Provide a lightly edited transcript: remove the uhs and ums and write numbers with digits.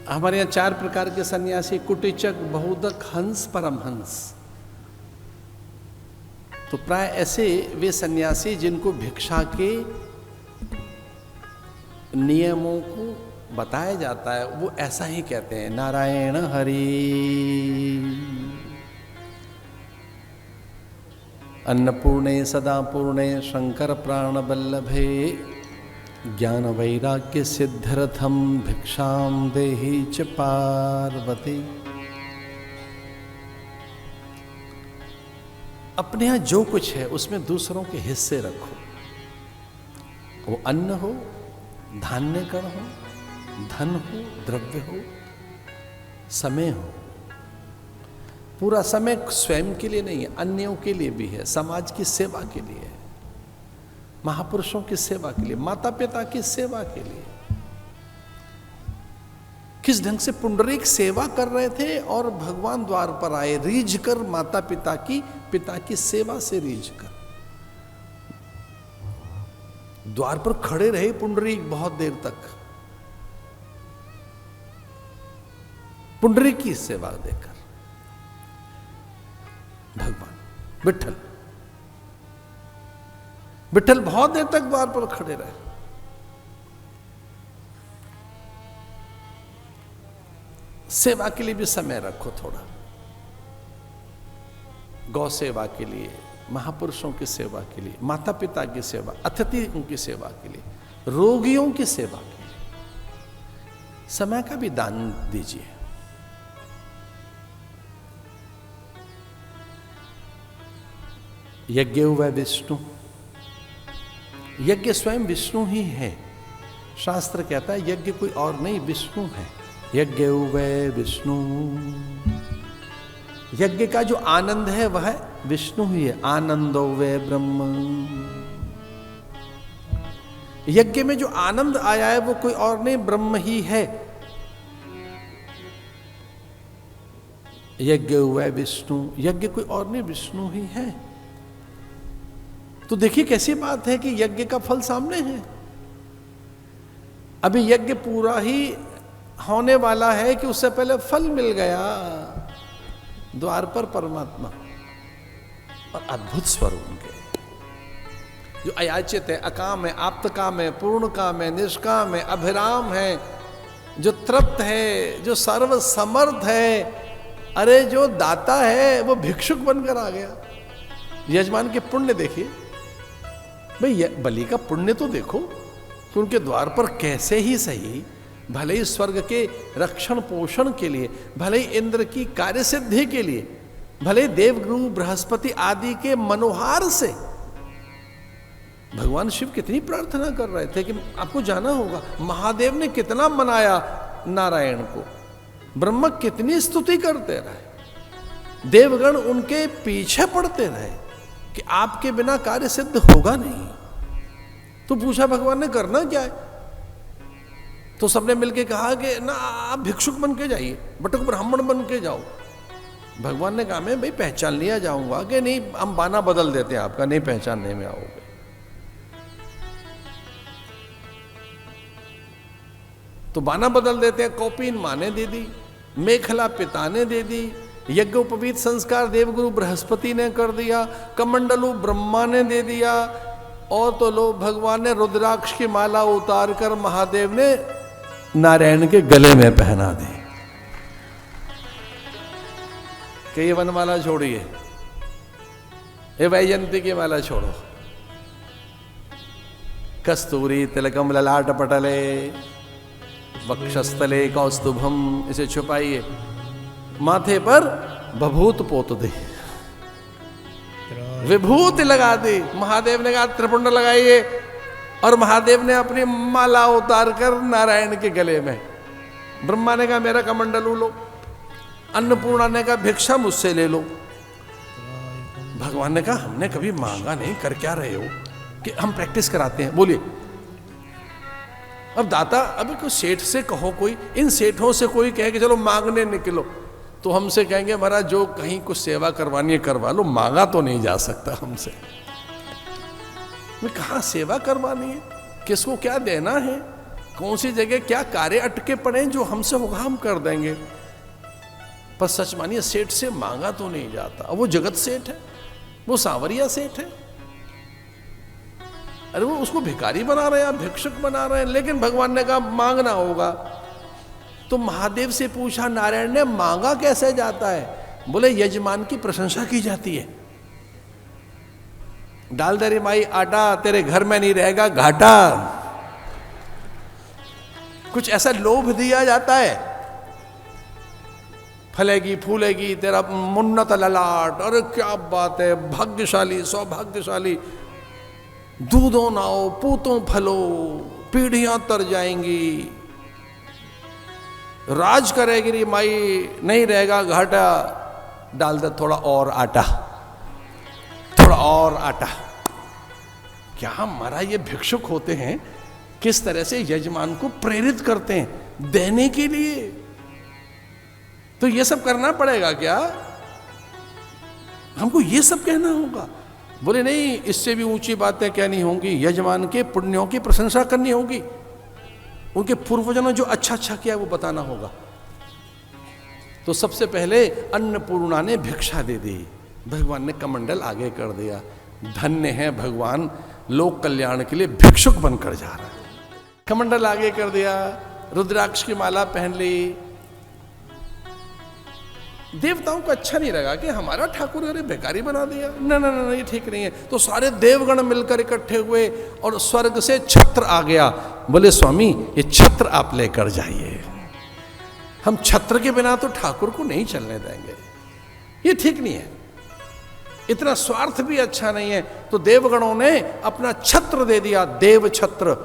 हमारे यहाँ 4 प्रकार के सन्यासी, कुटिचक, बहुदक, हंस, परमहंस। तो प्राय ऐसे वे सन्यासी जिनको भिक्षा के नियमों को बताया जाता है, वो ऐसा ही कहते हैं, नारायण हरि अन्नपूर्णे सदा पूर्णे शंकर प्राण बल्लभे ज्ञान वैराग्य सिद्धरथम भिक्षाम देहि च पार्वती। अपने यहाँ जो कुछ है उसमें दूसरों के हिस्से रखो, वो अन्न हो, धान्य कण हो, धन हो, द्रव्य हो, समय हो। पूरा समय स्वयं के लिए नहीं है, अन्यों के लिए भी है, समाज की सेवा के लिए है, महापुरुषों की सेवा के लिए, माता पिता की सेवा के लिए। किस ढंग से पुंडरीक सेवा कर रहे थे और भगवान द्वार पर आए, रीझ कर माता पिता की सेवा से रीझ कर द्वार पर खड़े रहे पुंडरीक बहुत देर तक, पुंडरीक की सेवा देकर। भगवान विठ्ठल बहुत देर तक द्वार पर खड़े रहे। सेवा के लिए भी समय रखो थोड़ा, गौ सेवा के लिए, महापुरुषों की सेवा के लिए, माता पिता की सेवा, अतिथियों की सेवा के लिए, रोगियों की सेवा के लिए समय का भी दान दीजिए। यज्ञ वै विष्णु, यज्ञ स्वयं विष्णु ही है। शास्त्र कहता है यज्ञ कोई और नहीं, विष्णु है। यज्ञ वै विष्णु, यज्ञ का जो आनंद है वह विष्णु ही है। आनंदो वै ब्रह्म, यज्ञ में जो आनंद आया है वो कोई और नहीं, ब्रह्म ही है। यज्ञ वै विष्णु, यज्ञ कोई और नहीं, विष्णु ही है। तो देखिए कैसी बात है कि यज्ञ का फल सामने है। अभी यज्ञ पूरा ही होने वाला है कि उससे पहले फल मिल गया द्वार पर परमात्मा। और अद्भुत स्वरूप उनके जो अयाचित है, अकाम है, आप्त काम है, पूर्ण काम है, निष्काम है, अभिराम है, जो तृप्त है, जो सर्व समर्थ है। अरे जो दाता है वो भिक्षुक बनकर आ गया। यजमान के पुण्य देखिए भाई, बलि का पुण्य तो देखो कि उनके द्वार पर कैसे ही सही, भले ही स्वर्ग के रक्षण पोषण के लिए, भले ही इंद्र की कार्य सिद्धि के लिए, भले ही देवगुरु बृहस्पति आदि के मनोहार से भगवान शिव कितनी प्रार्थना कर रहे थे कि आपको जाना होगा महादेव ने कितना मनाया नारायण को, ब्रह्मा कितनी स्तुति करते रहे, देवगण उनके पीछे पड़ते रहे कि आपके बिना कार्य सिद्ध होगा नहीं। तो पूछा भगवान ने करना क्या है? तो सबने मिलके कहा कि ना आप भिक्षुक बन के जाइए, बटुक ब्राह्मण बन के जाओ। भगवान ने कहा मैं भाई पहचान लिया जाऊंगा कि नहीं, हम बाना बदल देते हैं आपका, नहीं पहचानने में आओगे। तो बाना बदल देते हैं। कौपीन माँ ने दे दी, मेखला पिता ने दे दी, यज्ञोपवीत संस्कार देवगुरु बृहस्पति ने कर दिया, कमंडलू ब्रह्मा ने दे दिया, और तो लो भगवान ने रुद्राक्ष की माला उतार कर महादेव ने नारायण के गले में पहना दी कि ये वनमाला छोड़िए, ये वैजयंती की माला छोड़ो। कस्तूरी तिलकम ललाट पटले वक्षस्थले कौस्तुभम, इसे छुपाइए, माथे पर बभूत पोत दे, विभूति लगा दी। महादेव ने कहा त्रिपुंड लगाइए, और महादेव ने अपनी माला उतार कर नारायण के गले में। ब्रह्मा ने कहा मेरा कमंडलू लो, अन्नपूर्णा ने कहा भिक्षा मुझसे ले लो। भगवान ने कहा हमने कभी मांगा नहीं, कर क्या रहे हो कि हम प्रैक्टिस कराते हैं, बोलिए। अब दाता, अभी कोई सेठ से कहो, कोई इन सेठों से कोई कहे कि चलो मांगने निकलो, तो हमसे कहेंगे महाराज जो कहीं कुछ सेवा करवानी है करवा लो, मांगा तो नहीं जा सकता हमसे। मैं कहाँ सेवा करवानी है, किसको क्या देना है, कौन सी जगह क्या कार्य अटके पड़े जो हमसे होगा हम कर देंगे। पर सच मानिए सेठ से मांगा तो नहीं जाता। वो जगत सेठ है, वो सांवरिया सेठ है, अरे वो उसको भिखारी बना रहे हैं, भिक्षुक बना रहे हैं। लेकिन भगवान ने कहा मांगना होगा। तो महादेव से पूछा नारायण ने, मांगा कैसे जाता है? बोले यजमान की प्रशंसा की जाती है। डाल दे रे माई आटा, तेरे घर में नहीं रहेगा घाटा। कुछ ऐसा लोभ दिया जाता है, फलेगी फूलेगी तेरा मुन्नत ललाट, अरे क्या बात है, भाग्यशाली सौभाग्यशाली, दूधों नाओ पूतों फलो, पीढ़ियां तर जाएंगी, राज करेगी रे माई, नहीं रहेगा घाटा। डाल दे थोड़ा और आटा, थोड़ा और आटा। क्या हमारा ये भिक्षुक होते हैं, किस तरह से यजमान को प्रेरित करते हैं देने के लिए। तो ये सब करना पड़ेगा क्या? हमको ये सब कहना होगा? बोले नहीं, इससे भी ऊंची बातें कहनी होंगी, यजमान के पुण्यों की प्रशंसा करनी होगी, उनके पूर्वजों ने जो अच्छा अच्छा किया वो बताना होगा। तो सबसे पहले अन्नपूर्णा ने भिक्षा दे दी, भगवान ने कमंडल आगे कर दिया। धन्य है भगवान, लोक कल्याण के लिए भिक्षुक बनकर जा रहा है। कमंडल आगे कर दिया, रुद्राक्ष की माला पहन ली। देवताओं को अच्छा नहीं लगा कि हमारा ठाकुर अरे भिखारी बना दिया, ना ना ना, ये ठीक नहीं है। तो सारे देवगण मिलकर इकट्ठे हुए और स्वर्ग से छत्र आ गया। बोले स्वामी ये छत्र आप लेकर जाइए, हम छत्र के बिना तो ठाकुर को नहीं चलने देंगे, ये ठीक नहीं है, इतना स्वार्थ भी अच्छा नहीं है। तो देवगणों ने अपना छत्र दे दिया, देव छत्र।